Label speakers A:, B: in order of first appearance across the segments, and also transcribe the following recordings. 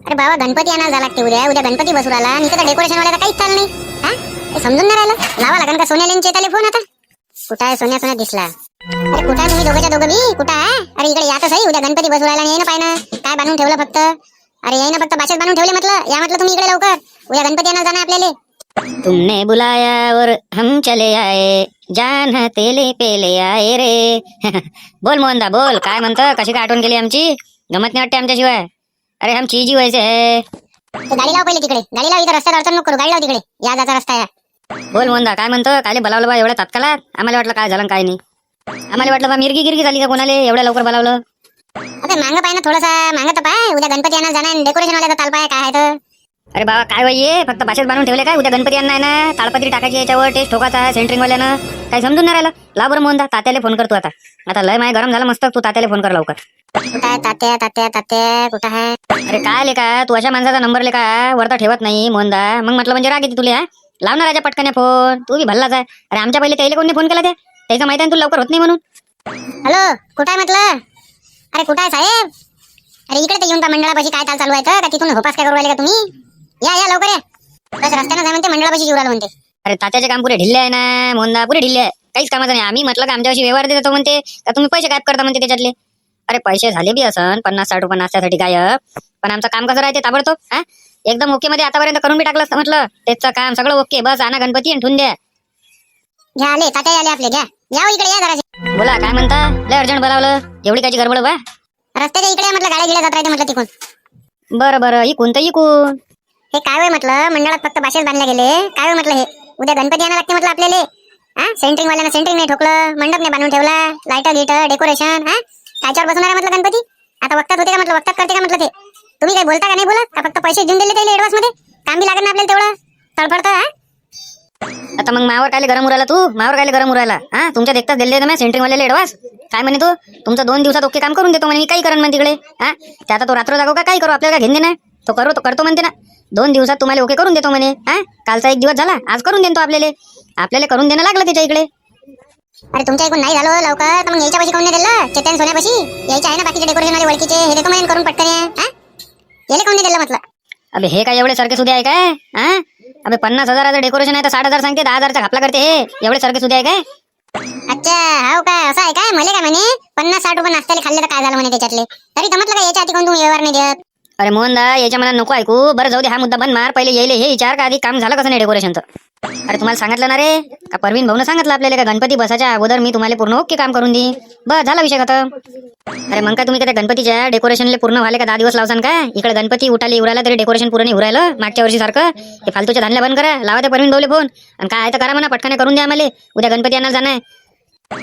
A: अरे बाबा गणपती आणायला जा लागते उद्या. उद्या गणपती बसू राहिला आणि इथं डेकोरेशन वाल्याला काहीच चाल नाही. हा हे समजून नाही राहिलं. लावा लागेल का सोन्याला चेताले फोन आता. कुठं आहे सोन्या? सोन्या दिसला. अरे कुठं आहे तुम्ही दोघंच्या दोघं बी? कुठं आहे? अरे इकडे या तर सही. उद्या गणपती बसू राहिला आणि येईन पाय ना काय बांधून ठेवलं फक्त. अरे येईन फक्त बाशेच बांधून ठेवले म्हटलं. या म्हटलं तुम्ही इकडे लवकर. उद्या गणपती आणायला जाणार आपल्याला.
B: तुमने बुलाया और हम चले आए, जान तेले पेले आए रे. बोल मोहनदा बोल, काय म्हणतं? कशी काय आठवण केली आमची? गमत नाही वाटते आमच्याशिवाय. अरे हम चीजी वैसे है.
A: गाडी लाव पहिले तिकडे. गाडी लाव, इथं रस्त्यात अडचण नको करू. गाडी लाव तिकडे. या जाता रस्ता या.
B: बोल मोहनदा काय म्हणतं? काले बोलावलं बा एवढ्या तात्काळात? आम्हाला वाटलं काय झालं काय नाही. आम्हाला वाटलं बा मिरगी गिरगी झाली का कोणाला एवढ्या लवकर बोलावलं.
A: अबे मागं पाय ना थोडंसा. मागं तर पाय. उद्या गणपती आणायला जाणार. डेकोरेशन वाल्याचा ताल पाय काय आहे तर.
B: अरे बाबा काय बाई फक्त भाषेत बांधून ठेवले काय? उद्या गणपती आणणार ना, ताळपत्री टाकायची याच्यावर, टेस्ट ठोकायचा आहे सेंटरिंग वाल्यानं. काही समजून नाही राहिलं. ला बरं मोहनदा तात्याला फोन करतो आता. आता लय माय गरम झालं मस्त. तू तात्याला फोन कर लवकर.
A: कुठं आहे तात्या? तात्या तात्या कुठं आहे?
B: अरे काय लेका तू अशा माणसाचा नंबर लेका वरता ठेवत नाही मोहनदा. मग म्हटलं म्हणजे राग येते तुला. लाव ना राजा पटकन फोन. तू बी भल्लाच आहे. अरे आमच्या पहिले त्याला कोणी फोन केला त्या? त्याचं माहिती आहे तू लवकर होत नाही म्हणून.
A: हॅलो कुठं आहे म्हटलं? अरे कुठं आहे साहेब? अरे इकडे तर येऊन का मंडळापाशी काय चालू आहे तर? का तिथून होपास काय करू राहिले का तुम्ही? या या लवकर या. बस रस्त्यानं जाय म्हणते मंडळापाशी जीव राहिलं म्हणते.
B: अरे तात्याचे काम पुरे ढिल्ले आहे ना मोहनदा, पुरे ढिल्ले आहे. काहीच कामाचं नाही. आम्ही म्हटलं का आमच्याशी व्यवहार देतो म्हणते का तुम्ही पैसे गायब करता म्हणते त्याच्यातले. अरे पैसे झाले बी असन 50-60 रुपये नाश्त्यासाठी गायब. पण आमचं काम कसं राहते ताबडतोब. हा एकदम ओके मध्ये आतापर्यंत करून बी टाकलं असतं म्हटलं. त्याचं काम सगळं ओके. बस आणा गणपती आणि ठेवून द्या.
A: घ्या आले तात्या आले आपले. घ्या या इकडे या जरा.
B: बोला काय म्हणता? लय अर्जंट बोलावलं. एवढी कायची गडबड बा?
A: रस्त्याच्या इकडे या म्हटलं. गाड्या गिड्या जात राहते म्हटलं तिकून.
B: बरं बरं इकून तर इकून.
A: हे काय होय म्हटलं मंडळात फक्त बाशेच बांधल्या गेले. काय होय म्हटलं हे. उद्या गणपती आणायला लागते म्हटलं आपल्याला. हा सेंटरिंग वाल्यानं सेंटरिंग नाही ठोकलं. मंडप नाही बांधून ठेवला. लाईट गिट डेकोरेशन. हा त्याच्यावर बसणार आहे म्हटलं गणपती. आता वक्तात होते का म्हटलं? वक्तात करते का म्हटलं ते? तुम्ही काही बोलता का नाही बोलत? का फक्त पैसे देऊन दिले त्याला ऍडव्हान्स मध्ये? काम बी लागत ना आपल्याला तेवढं. तळफडतं. हा
B: आता मग मावर कायले गरम उरायला तू? मावर कायले गरम उरायला? हा तुमच्या देखताच दिले ना मी सेंटरिंग वाल्याला ऍडव्हान्स. काय म्हणे तू? तुमचं 2 दिवसात ओके काम करून देतो म्हणे. मी काही करण म्हणे तिकडे. हा ते आता तो रात्र जागो का काही करू आपल्याला घेऊन दे ना. तो करतो म्हणते ना. 2 दिवसात तुम्हाला ओके करून देतो म्हणे. हा कालचा 1 दिवस झाला. आज करून देतो आपल्याला करून देणं लागलं त्याच्या इकडे.
A: अरे तुमच्या इकडून नाही झालं लवकर तर मग यायच्या पाशी कोण नाही दिलं? चेतन सोन्यापाशी यायचे आहे ना बाकीचे डेकोरेशन वाले ओळखीचे. हे देतो म्हणे करून पटकन. हा याले कोण नाही दिलं म्हटलं?
B: अबे हे काय एवढे सारखे सुद्धा आहे काय? हा अबे 50,000चं डेकोरेशन आहे तर 60,000 सांगते. 10,000चा घापला करते. हे एवढे सारखे सुद्धा आहे काय?
A: अच्छा हो काय असं आहे काय? मला काय म्हणे 50-60 रुपये नाश्त्याला खाल्ले तर काय झालं म्हणे त्याच्यातले. तरी तर म्हटलं का याच्या आधी कोण तुम्ही व्यवहार नाही देत?
B: अरे मोहनदा याच्या मला नको ऐकू. बरं जाऊ दे हा मुद्दा बंद मार. पहिले येईल हे विचार का आधी काम झालं कसं नाही डेकोरेशनचं. अरे तुम्हाला सांगितलं ना रे का परवीन भाऊनं सांगितलं आपल्याला का गणपती बसायच्या अगोदर मी तुम्हाला पूर्ण ओके काम करून देईन. बस झाला विषय खतम. अरे मग काय तुम्ही का त्या गणपतीच्या डेकोरेशनला पूर्ण व्हायला का 10 दिवस लावसान का? इकडे गणपती उठाली उरायला तरी डेकोरेशन पूर्ण नाही उरायलं मागच्या वर्षी सारखं. हे फालतूच्या धान्या बंद करा. लावा ते परवीन भाऊले फोन आणि काय आहे तर करा म्हणा पटकन करून द्या आम्हाला. उद्या गणपती आणायला जाणार.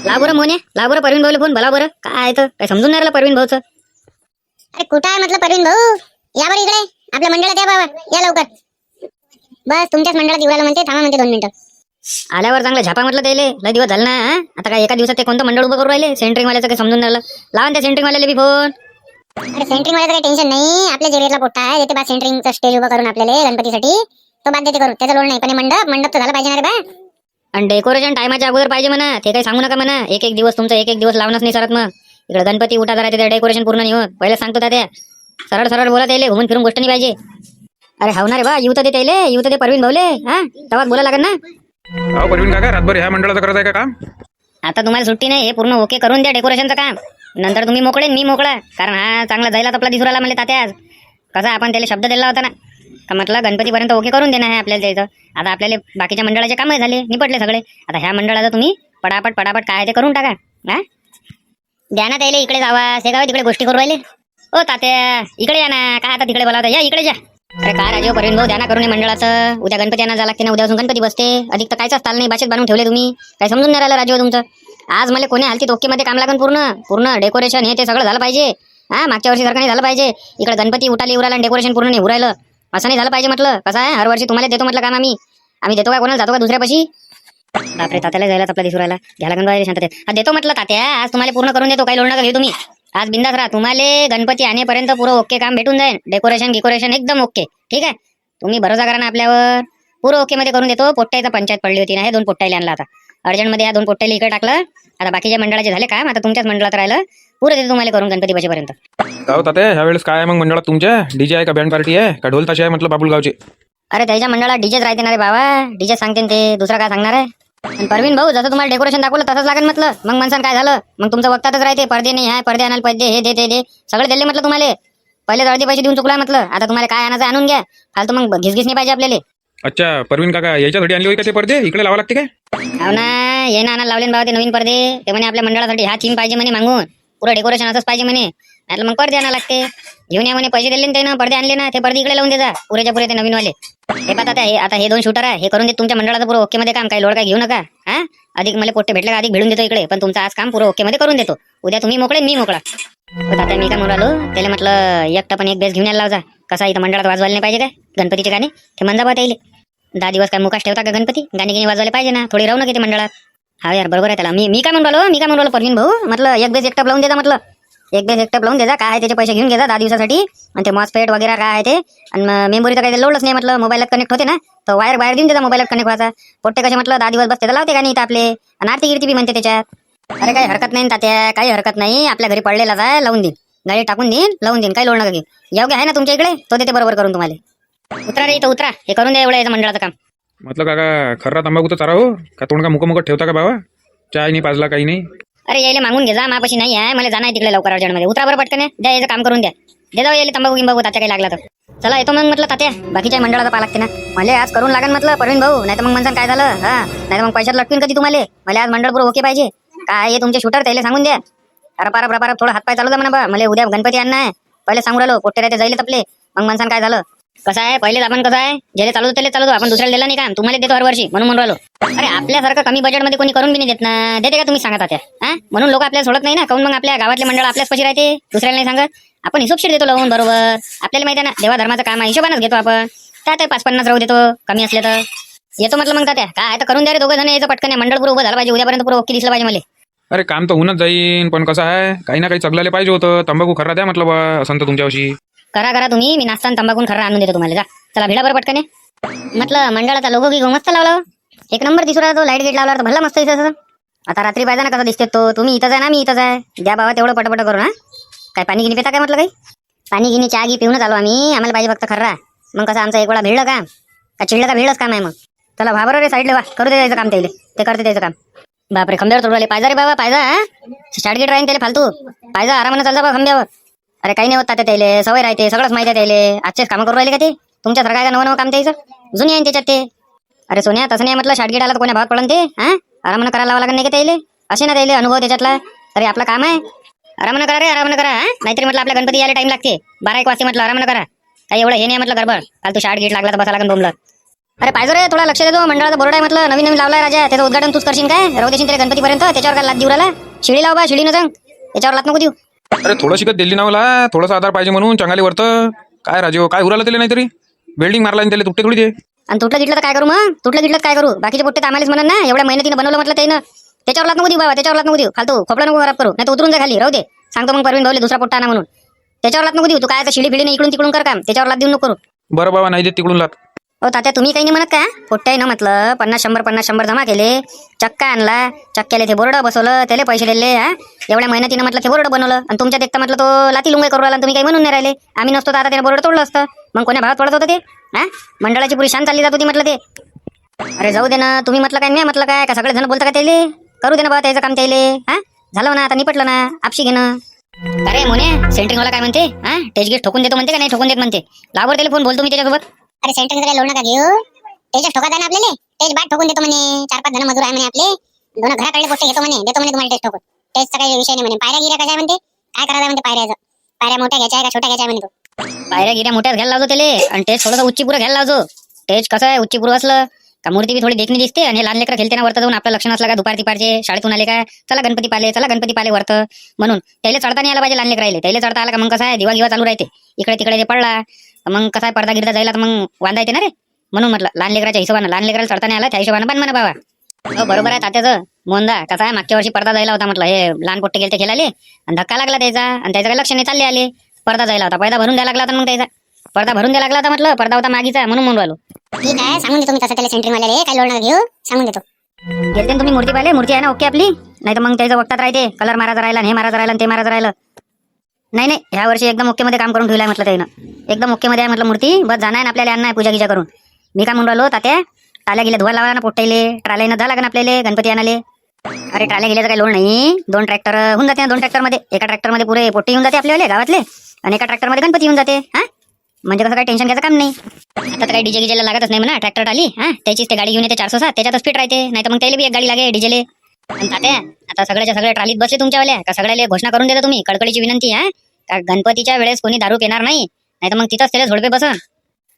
B: लाव बरं मोने लाव बरं परवीन भाऊले फोन. भला बरं काय आहे तर काय समजून नाही राहिलं परवीन भाऊचं.
A: अरे कुठं आहे म्हटलं परवीन भाऊ? या बरं इकडे आपल्या मंडळात या बाबा. या लवकर. बस तुमच्याच मंडळात येऊ राहिलं म्हणते. थांबा म्हणते 2 मिनिटं.
B: आल्यावर चांगलं झापा म्हटलं त्याले. लय दिवस झालं ना. आता काय एका दिवसात ते कोणतं मंडळ उभं करू राहिले? सेंटरिंग वाल्याचं काही समजून राहिलं. लावा त्या सेंटरिंग वाल्याला बी फोन.
A: अरे सेंटरिंग वाल्याचं काही टेन्शन नाही. आपल्या जेरीला पोट्टा आहे देते बा सेंटरिंगचं स्टेज उभं करून आपल्याला गणपतीसाठी. तो बाद देते करून. त्याचा लोड नाही. पण मंडप तर झाला पाहिजे ना रे बा.
B: आणि डेकोरेशन टायमाच्या अगोदर पाहिजे म्हणा. ते काही सांगू नका म्हणा. एक दिवस तुमचा एक दिवस लावणच नाही सरत. मग इकडे गणपती उठा जरा ते डेकोरेशन पूर्ण नाही होत. पहिले सांगतो त्या सरळ बोला त्याले. घुमून फिरून गोष्ट नाही पाहिजे. अरे हाव ना रे बा. येऊ तर दे त्याले. येऊ तर दे परवीन भाऊले. हा तेव्हाच बोला लागेल ना.
C: अहो परवीन काका रातभर ह्या मंडळाचं करत आहे का काम?
B: आता तुम्हाला सुट्टी नाही. हे पूर्ण ओके करून द्या डेकोरेशनचं काम. नंतर तुम्ही मोकळे मी मोकळा. कारण हा चांगला जायला आपला दिसू राहिला मला तात्या आज. कसा आपण त्याला शब्द दिला होता ना का म्हटलं गणपतीपर्यंत ओके करून देणार आहे आपल्याला द्यायचं. आता आपल्याला बाकीच्या मंडळाचे कामही झाले निपटले सगळे. आता ह्या मंडळाचं तुम्ही पटापट काय ते करून टाका. हा द्या ना त्याला. इकडे जावा. शेगाव तिकडे गोष्टी करू राहिले. ओ तात्या इकडे या ना. काय आता तिकडे बोलावता. या इकडे जा. अरे काय राजीव परवीन भाऊ द्या ना करून मंडळाचं. उद्या गणपती आणा जा लागते ना. उद्यापासून गणपती बसते. अधिक तर कायच चाल नाही. बाशेत बांधून ठेवले तुम्ही. काही समजून नाही राहिलं राजीव तुमचं. आज मला कोणी हालतीत ओके मध्ये काम लागेल. पूर्ण डेकोरेशन हे ते सगळं झालं पाहिजे. हा मागच्या वर्षी सारखं नाही झालं पाहिजे. इकडे गणपती उठाली उरायला आणि डेकोरेशन पूर्ण नाही उरायलं. असं नाही झालं पाहिजे म्हटलं. कसं आहे हर वर्षी तुम्हाला देतो म्हटलं काम आम्ही देतो का कोणाला जातो का दुसऱ्यापाशी? बापरे तात्याला जायला आपला दिसू राहिला. घ्या लागून बाहेर शांततेत. हा देतो म्हटलं तात्या. आज तुम्हाला पूर्ण करून देतो. काही लोड नका घेऊ तुम्ही. आज बिंदास राहा. तुम्हाला गणपती आणेपर्यंत पुरं ओके काम भेटून जाईल. डेकोरेशन एकदम ओके. ठीक आहे. तुम्ही भरोसा करा ना आपल्यावर. पुरं ओके मध्ये करून देतो. पोट्ट्याचा पंचायत पडली होती ना. हे 2 पोट्ट्याला आणला आता अर्जंट मध्ये. या 2 पोट्ट्याला इकडे टाकलं. आता बाकीच्या मंडळाचे झाले काम. आता तुमच्याच मंडळात राहिलं पुरं देतो तुम्हाला करून गणपती बसेपर्यंत.
C: का हो तात्या ह्या वेळेस काय आहे मग मंडळात तुमच्या डीजे आहे का बँड पार्टी आहे का ढोल ताशे आहे म्हटलं बाबुलगावचे?
B: अरे त्याच्या मंडळात डीजेच राहते ना रे बाबा, डीजे सांगते ते, दुसरा काय सांगणार आहे. आणि परवीन भाऊ जसं तुम्हाला डेकोरेशन दाखवलं तसंच लागेल म्हटलं. मग माणसानं काय झालं, मग तुमचं वक्तातच राहते, पडदे नाही आहे, पडदे आणायला पैसे हे दे ते दे सगळे दिले म्हटलं तुम्हाला. पहिले अर्धे पैसे देऊन चुकला म्हटलं, आता तुम्हाला काय आणायचं आणून घ्या, फालतू मग घिसघिस नाही पाहिजे आपल्याला.
C: अच्छा परवीन काका याच्यासाठी आणली होती का ते पडदे इकडे लावा लागते काय?
B: हो ना, ये ना आणायला लावले ना बाबा ते नवीन पडदे. ते म्हणे आपल्या मंडळासाठी हा थीम पाहिजे म्हणे, मागून पुरं डेकोरेशन असंच पाहिजे म्हणे. नाहीतर मग पडदे आणायला लागते. घेऊन या म्हणे, पैसे दिले ना त्यानं, पडदे आणले ना, ते पडदे इकडे लावून द्या पुरेच्या पुरे ते नवीनवाले. हे पाहता आता हे 2 शूटर आहे, हे करून दे तुमच्या मंडळाचं पुरं ओके मध्ये काम. काही लोड काय घेऊ नका. हा अधिक मला पोट्टे भेटले का अधिक भेटून देतो इकडे, पण तुमचं आज काम पुरं ओके मध्ये करून देतो. उद्या तुम्ही मोकळे मी मोकळा. आता मी काय म्हणून राहिलो त्याला म्हटलं एकटा पण एक बेस घेऊन यायला लावजा. कसा इथं मंडळात वाजवायला नाही पाहिजे काय गणपतीचे गाणे, ते म्हणजा बा त्याला. 10 दिवस काय मुकाश ठेवता का गणपती, गाणी गिणी वाजवायला पाहिजे ना, थोडी राहू नका ते मंडळात. हा यार बरोबर आहे त्याला. मी काय म्हणून राहिलो परवीन भाऊ, म्हटलं एक बेस एकटप लावून देजा, म्हटलं एक बेस एकटप लावून देजा. काय आहे त्याचे पैसे घेऊन घ्या 10 दिवसासाठी. आणि ते मॉसपेट वगैरे काय आहे ते, आणि मेमोरी तर काही लोडच नाही म्हटलं, मोबाईलात कनेक्ट होते ना, तर वायर बाहेर देऊन देता मोबाईलात कनेक्ट व्हायचा. पोट्टे कसे म्हटलं 10 दिवस बसते तर लावते गाणी इथं आपले, आणि आरती गिरती बी म्हणते त्याच्यात. अरे काही हरकत नाही तात्या, काही हरकत नाही, आपल्या घरी पडलेलाच आहे, लावून देईन, गाडी टाकून देईन, लावून देईन, काही लोड नका घेऊ. योग्य आहे ना तुमच्या इकडे, तो देते बरोबर करून तुम्हाला. उतरा रे इथं उतरा, हे करून द्या एवढं याचं मंडळाचं काम.
C: म्हटलं काका खर्रा तंबाखूचा चारा हो का तोंड का मुकमुकट ठेवता का बाबा? चाय नाही पाजला काही नाही.
B: अरे यायला मागून घे जा, मापाशी नाही आहे, मला जाणार तिकडे लवकर अर्जंटमध्ये. उतरा बरं पटकन, द्या याचं काम करून द्या. दे जाऊ यायला तंबाखू गिंबाखू तात्या काही लागला तर. चला येतो मग म्हटलं तात्या, बाकीच्या मंडळाचा पा लागते ना. मला आज करून लागेल म्हटलं परवीन भाऊ, नाही तर मग म्हणसान काय झालं. हा नाही तर मग पैशात लटकून कधी तुम्हाला. मला आज मंडळ पुरं ओके पाहिजे. काय हे तुमचे शूटर त्याला सांगून द्या. अरे पारा थोडं हातपाय चालू द्या म्हणा बा, मला उद्या गणपती आणणं आहे. पहिले सांगू राहिलो पोट्टे राहते जाईल आपले. मग म्हणसान काय झालं. कसं आहे पहिले आपण कसं आहे ज्याला चालू त्याला चालू, आपण दुसऱ्याला दिला नाही काम, तुम्हाला देतो हरवर्षी म्हणून राहिलो. अरे आपल्यासारखं कमी बजेटमध्ये कोणी करून बी नाही देत ना, देते का तुम्ही सांगा त्या. हा म्हणून लोक आपल्याला सोडत नाही ना, काऊन मग आपल्या गावातले मंडळ आपल्याच पशी राहते, दुसऱ्याला नाही सांगत. आपण हिशोबशीर देतो लावून बरोबर. आपल्याला माहिती आहे ना देवा धर्माचं काम आहे, हिशोबानच घेतो आपण. त्यात 5-50 राहू देतो कमी असले तर. येतो म्हटलं मग त्या काय तर करून द्या रे दोघं जण, यायचं पटकन मंडळ पुरं उभं झालं पाहिजे, उद्यापर्यंत पुरं ओके दिसलं पाहिजे मला.
C: अरे काम तर होऊनच जाईन, पण कसं आहे काही ना काही चगलाले पाहिजे होतं. तंबाखू खर्रा द्या म्हटलं बा असं तर तुमच्याशी.
B: करा तुम्ही, मी नाश्ता तंबाखून खरं आणून देतो तुम्हाला. जा चला भिडा बरं पटकन. म्हटलं मंडळाचा लोगो की मस्त लावला, एक नंबर दिसू राहिला तो. लाईट गेट लावला तर भला मस्त दिसत. आता रात्री पाहिजे ना कसा दिसते तो. तुम्ही इथंच आहे ना, मी इथंच आहे. द्या बाबा तेवढं पटपट करू ना. काय पाणी गिनी पिता काय म्हटलं काही पाणी गिनी चहा गी पिऊनच आलो आम्ही, आम्हाला पाहिजे फक्त खर्रा. मग कसं आमचा एक वेळा भिडलं काम का चिडलं का भिडलंच काम आहे. मग चला भाबर रे साईडला वा, करू दे त्याचं काम, ते करते त्याचं काम. बापरे खंब्यावर तोडवाले पाहिजे रे बाबा, पाहिजे स्टार्ट राहीन त्याला फालतू पाहिजे, आरामाने चालता बा खंब्यावर. अरे काही नाही होत तात्या, त्याले सवय राहते, सगळंच माहिती आहे त्याले. आजचेच कामं करू राहिले का ते तुमच्यासारखं काय का नवं काम त्याचं जुनी आहे त्याच्यात ते. अरे सोन्या तसं नाही म्हटलं, शाटगीट आला तर कोण्या भावात पडन ते. हा आरामानं करायला लावा लागत नाही का त्याले, असे ना त्याले अनुभव त्याच्यातला. तरी आपलं काम आहे आरामानं करा रे, आरामानं करा. नाहीतरी म्हटलं आपल्या गणपती यायला टाइम लागते 12-1 वाजते म्हटलं, आरामानं करा. काही एवढं हे नाही म्हटलं गडबड, काल तू शाटगीट लागला तर बसा लागेल बोंबलं. अरे पाहिजे रे थोडा लक्ष देतो, मंडळाचा बोर्ड आहे म्हटलं नवीन लावलाय राजा, त्याचं उद्घाटन तूच करशील काय, राहू देशील त्याला गणपतीपर्यंत. त्याच्यावर काय लाद देऊ राहिला, शिडी लाव बा, शिडीनं सांग त्याच्यावर लात नको देऊ.
C: अरे थोडं शिकत दिली ना मला, थोडासा आधार पाहिजे म्हणून चांगले वरतं. काय राजीव काय उराला त्याला, नाहीतरी बिल्डिंग मारला त्याला तुटते थोडी ते.
B: आणि तुटलं गिटलं तर काय करू, मग तुटलं गिटलं काय करू. बाकीचे पोट्टे आम्हालाच म्हणत ना, एवढ्या मेहनतीनं बनवलं म्हटलं त्यानं, त्याच्यावर लात नको देऊ बाबा, त्याच्यावर लात नको देऊ. फालतू खोपडा नको खराब करू, नाही तर उतरून जा खाली, राहू दे. सांगतो मग परवीन भाऊले दुसरा पोट्टा आणा म्हणून. त्याच्यावर लात नको देऊ. तू काय तर शिडी फिडीने इकडून तिकडून कर काम, त्याच्यावर लात देऊ नको करू.
C: बरं बाबा नाही देत तिकडून लात.
B: हो तात्या तुम्ही काही नाही म्हणत का, पोट्टाही ना म्हटलं 50-100 जमा केले, चक्का आणला, चक्क्याला ते बोर्ड बसवलं, त्याला पैसे दिले. हा एवढ्या मेहनतीनं म्हटलं ते बोर्ड बनवलं, आणि तुमच्या देखता म्हटलं तो लाती लुंगाई करू राहिला, तुम्ही काही म्हणून नाही राहिले. आम्ही नसतो तर आता त्याने बोर्ड तोडलं असतं. मग कोण्या भावात पडत होतं ते. हा मंडळाची पुरी शान चालली जात होती म्हटलं ते. अरे जाऊ दे ना तुम्ही म्हटलं काय, मी म्हटलं काय का सगळे जण बोलता का त्याले, करू दे ना बाबा त्याचं काम त्याले. हा झालं ना आता निपटलं ना, आपशी घेणं. अरे मोने सेंटरिंग वाला काय म्हणते, हा टेज गेट ठोकून देतो म्हणते का नाही ठोकून देत म्हणते. लावर त्याला फोन बोलतो मी त्याच्यासोबत.
A: अरे सेंटरिंग लोड नका घेऊ, तेजच ठोका ना आपल्याला. तेज बाट ठोकून देतो म्हणे, 4-5 जण मजूर आहे म्हणे आपले, 2 घराकडे पोट्टे घेतो म्हणे, देतो म्हणे तुम्हाला टेस्ट ठोकून. टेस्टचा काही विषय नाही म्हणे. पायऱ्या गिऱ्या कशा म्हणते, काय करायचं म्हणते पायऱ्याचं, पायऱ्या मोठ्या घ्यायच्या आहे का छोट्या घ्यायच्या म्हणे तो.
B: पायऱ्या गिऱ्या मोठ्याच घ्यायला लावतो त्याले, आणि टेस्ट थोडंसं उच्ची पुरं घ्यायला लावतो. टेस्ट कसं आहे उच्ची पुरं असलं का मूर्ती बी थोडी देखणी दिसते, आणि लहान लेकरं खेळते ना वरतं जाऊन, आपलं लक्ष नसलं का दुपारती पारचे शाळेतून आले काय, चला गणपती पाले वरतं, म्हणून त्याला चढता नाही आला पाहिजे. लहान लेकर राहिले त्याला चढता आला का मग कसं आहे दिवा चालू राहते, इकडे तिकडे ते पडला मग कसं आहे पडदा गिरदा जायला तर मग वांदा येते ना रे. म्हणून म्हटलं लहान लेकराच्या हिशोबानं, लहान लेकराला चढता नाही आला त्या हिशोबानं पण म्हणा बाबा. हो बरोबर आहे तात्याचं. मोंदा कसा आहे मागच्या वर्षी पडदा जायला होता म्हटलं, हे लहान पोट्टे गेले खेळाले, आणि धक्का लागला त्याचा, आणि त्याचं काही लक्ष नाही, चालले आले. पडदा जायला होता, पडदा भरून द्यायला लागला होता, मग त्याचा पडदा भरून द्यायला लागला होता म्हटलं, पडदा होता मागीचा म्हणून राहिलो.
A: ठीक आहे सांगून देतो मी तसं त्याला सेंटरिंग वाल्याला, काय लोड नका घेऊ, सांगून देतो.
B: गेलते तुम्ही मूर्ती पाहिले, मूर्ती आहे ना ओके आपली, नाही तर मग त्याचं वक्तात राहते कलर मारायचा राहिला आणि हे मारायचं राहिलं आणि ते मारायचं राहिलं. नाही नाही, ह्या वर्षी एकदम ओकेमध्ये काम करून ठेवलं आहे म्हटलं त्यानं. एकदम ओकेमध्ये आहे म्हटलं मूर्ती. बस जाणार आपल्याला आणणार पूजा गिजा करून. मी काय म्हणून राहिलो तात्या, टाल्या गेल्या धुवा लावा ना पोट्टायले. ट्राल्यानं धुवा लागेल आपल्याला गणपती आणाले. अरे ट्राल्या गेल्याचं काही लोड नाही. 2 ट्रॅक्टर होऊन जाते ना. 2 ट्रॅक्टरमध्ये एका ट्रॅक्टरमध्ये पुरे पोट्टे येऊन जाते आपल्याला गावातले आणि एका ट्रॅक्टरमध्ये गणपती येऊन जाते. हा म्हणजे कसं काही टेन्शन घ्यायचं काम नाही. आता तर काही डीजे गिजेला लागतच नाही म्हणा. ट्रॅक्टर आली त्याचीच ते गाडी घेऊन येते 407 त्याच्यातच फिट राहते. नाही तर मग त्याला बी एक गाडी लागे डीजेले. पण तात्या आता सगळ्याच्या सगळ्या ट्रालीत बसले तुमच्यावाल्या का सगळ्याला घोषणा करून देता तुम्ही. कडकडीची विनंती का गणपतीच्या वेळेस कोणी दारू पिणार नाही. नाही तर मग तिथंच त्याला झोडपे बसन.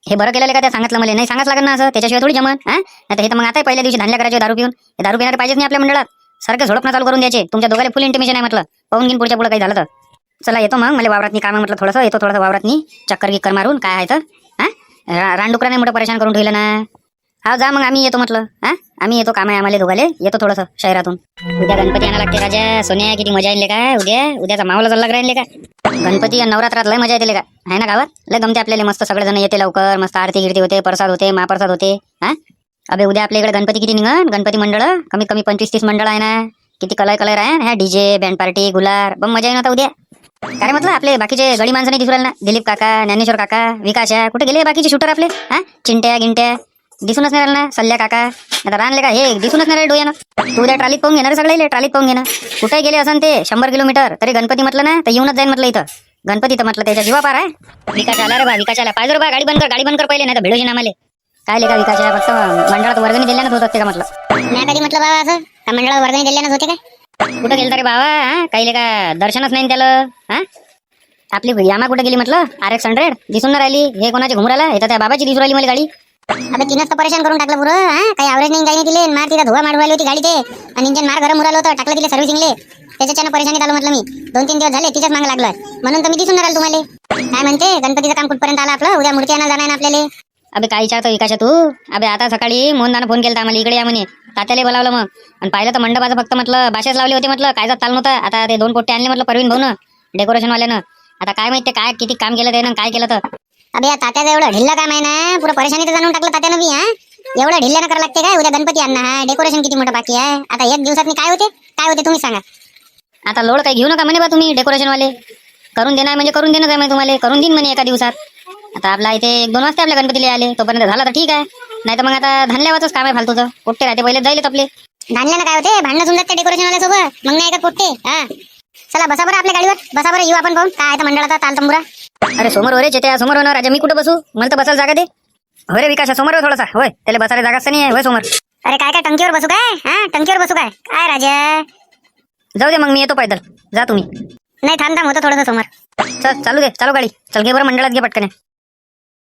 B: हे बरं केलेलं का त्या सांगितलं मला. नाही सांगाच लागत ना असं. त्याच्याशिवाय थोडी जमन. नाही तर हे तर मग आता पहिल्या दिवशी धान्य करायचे दारू पिऊन. हे दारू पिणारे पाहिजेच नाही आपल्या मंडळात. सारखं झोडपणं चालू करून द्यायचे. तुमच्या दोघांना फुल इंटिमेशन आहे म्हटलं. पाहून घेईन पुढच्या पुढे काही झालं तर. चला येतो मग. मला वावरातनी काम म्हटलं थोडंसं. येतो थोडंसं वावरातनी चक्कर गिक्कर मारून काय आहे तर रानडुकराने मोठं परेशान करून ठेवलं ना. हा जा मग आम्ही येतो म्हटलं. आम्ही येतो. काम आहे आम्हाला दोघाले. येतो थोडंसं शहरातून. उद्या गणपती आणायला लागते राजा. सोन्या किती मजा येईल का उद्याचा मावला चालला राहिले का. गणपती नवरात्रात लय मजा येते का आहे ना गावात. लय गमते आपल्याला मस्त. सगळेजण येते लवकर. मस्त आरती गिरती होते. प्रसाद होते. महाप्रसाद होते. अबे उद्या आपल्या इकडे गणपती किती निघन. गणपती मंडळ कमीत कमी 25-30 मंडळ आहे ना. किती कलर आहे. ह्या डीजे बँड पार्टी गुलार बम मजा येईन आता उद्या. काय म्हटलं आपले बाकीचे गडी माणसं नाही दिसू राहिले ना. दिलीप काका, ज्ञानेश्वर काका, विकाशा कुठे गेले बाकीचे शूटर आपले. चिंट्या गिंट्या दिसूनच नाही राहिले ना. सल्ल्या काका आता रानले का हे दिसूनच नाही राहिले डोळ्यानं. तू उद्या ट्रालीत पाहून घेणार सगळे. ट्रालीत पाहून घेणं कुठे गेले असं ते 100 किलोमीटर तरी गणपती म्हटलं ना तर येऊनच जाईन म्हटलं इथं. गणपती तर म्हटलं त्याच्या जीवापार आहे. विकास आला रे बा. विकास आला पाहिजे रे बा. गाडी बंद कर पहिले नाही तर भेडोजी नामाले. काय लेका विकास फक्त मंडळात वर्गणी दिल्यानंच होत असते का म्हटलं.
A: नाही कधी म्हटलं बाबा असं का मंडळात वर्गणी दिल्यानंच होते काय.
B: कुठं गेलं रे बाबा. काही लेका दर्शनच नाही त्याला. आपली यामा कुठे गेली म्हटलं. RX 100 दिसून न राहिली. हे कोणाची घुमराला हे तर त्या बाबाची दिसून राहिली मला गाडी.
A: अबे तिनंच तर परेशान करून टाकलं पुरं. काही आवरेज नाही काही नाही दिले. मार तिला धुवा मारू राहिली होती गाडी ते आणि इंजन मार गरम उरालं होतं. टाकलं तिला सर्व्हिसिंगले. त्याच्यानं परेशानी चालू म्हटलं मी. 2-3 दिवस झाले तिच्याच मागे लागलोय म्हणून तर मी दिसून राहिलो तुम्हाला. काय म्हणते गणपतीचं काम कुठपर्यंत आलं आपलं. उद्या मूर्ती आणायला जाणार ना आपल्याला.
B: अबे काय विचारतो विकाशा तू. अबे आता सकाळी मोहनदानं फोन केला आम्हाला इकडे या म्हणे. तात्याला बोलावलं मग आणि पाहिलं तर मंडपाचं फक्त म्हटलं भाषेच लावली होती म्हटलं. कायच चालू नव्हतं. आता ते 2 पोट्टे आणले म्हटलं परवीन भाऊन डेकोरेशन वाल्यानं. आता काय माहिती काय किती काम केलं त्यानं काय केलं तर.
A: अबे या तात्याचं एवढं ढिल्लं काम आहे ना. पुरं परेशानी तर जाणून टाकलं तात्यानं बी. एवढं ढिल्ल्यानं करावं लागते काय. उद्या गणपती आणणं डेकोरेशन किती मोठं बाकी आहे. आता 1 दिवसात काय होते तुम्ही सांगा.
B: आता लोड काही घेऊ नका म्हणे बा तुम्ही. डेकोरेशन वाले करून देणार म्हणजे करून देणं काय म्हणे तुम्हाला. करून देईन म्हणे एका दिवसात. आता आपला इथे 1-2 वाजता आपल्या गणपतीला आले तोपर्यंत झाला तर ठीक आहे. नाही तर मग आता धानल्यावाचंच काम आहे फालतूचं. पोट्टे राहते पहिले जाईल आपले.
A: धान्यानं काय होते भांडणं सुंदर ते डेकोरेशन वाल्यासोबत. मग नाही का पोट्टे. चला बसा बरं आपल्या गाडीवर. बसा बरं येऊ आपण पाहून काय आहे मंडळाचा तालतंबुरा.
B: अरे समोर हो रे चेत्या समोर होणार राजा. मी कुठं बसू. मला तर बसायला जागा दे. होय रे विकास समोर थोडासा. होय त्याला बसायला जागाच नाही आहे. होय समोर.
A: अरे काय टंकीवर बसू काय. टंकीवर बसू काय काय राजा.
B: जाऊ दे मग मी येतो पैदल. जा तुम्ही.
A: नाही थांब होतं थोडंसं समोर.
B: चल चालू दे. चालू गाडी. चल घे बरं मंडळात घे पटकन.